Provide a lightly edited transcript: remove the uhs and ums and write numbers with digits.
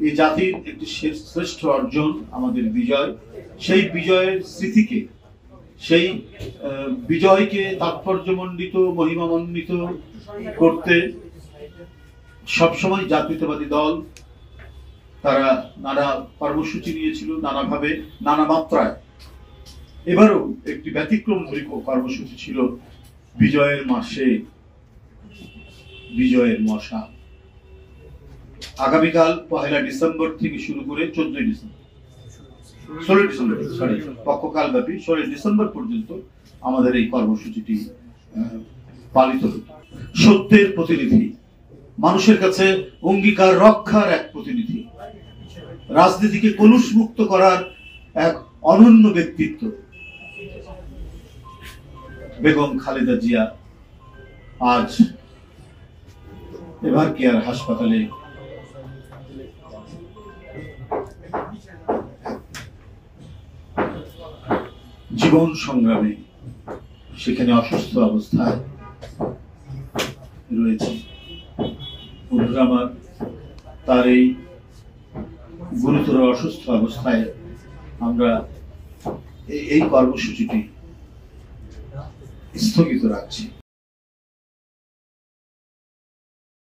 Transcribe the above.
এই জাতির একটি শ্রেষ্ঠ অর্জন আমাদের বিজয়। সেই বিজয়ের স্মৃতিকে, সেই বিজয়কে তাৎপর্যমণ্ডিত, মহিমামণ্ডিত করতে সবসময় জাতীয়তাবাদী দল তারা নানা কর্মসূচি নিয়েছিল, নানাভাবে, নানা মাত্রায়। এবারও একটি ব্যতিক্রম কর্মসূচি ছিল বিজয়ের মাসে বিজয়ের মশা। আগামীকাল 1 ডিসেম্বর থেকে শুরু করে 16 ডিসেম্বর পক্ষকাল ব্যাপী 16 ডিসেম্বর পর্যন্ত আমাদের এই কর্মসূচিটি পালিত হতো। সত্যের প্রতিনিধি, মানুষের কাছে অঙ্গীকার রক্ষার এক প্রতিনিধি, রাজনীতিকে কলুষ মুক্ত করার এক অনন্য ব্যক্তিত্ব বেগম খালেদা জিয়া আজ এভার কেয়ার হাসপাতালে জীবন সংগ্রামে সেখানে অসুস্থ অবস্থায় রয়েছে। বন্ধুরা আমার, তার এই গুরুতর অসুস্থ অবস্থায় আমরা এই কর্মসূচিটি স্থগিত রাখছি।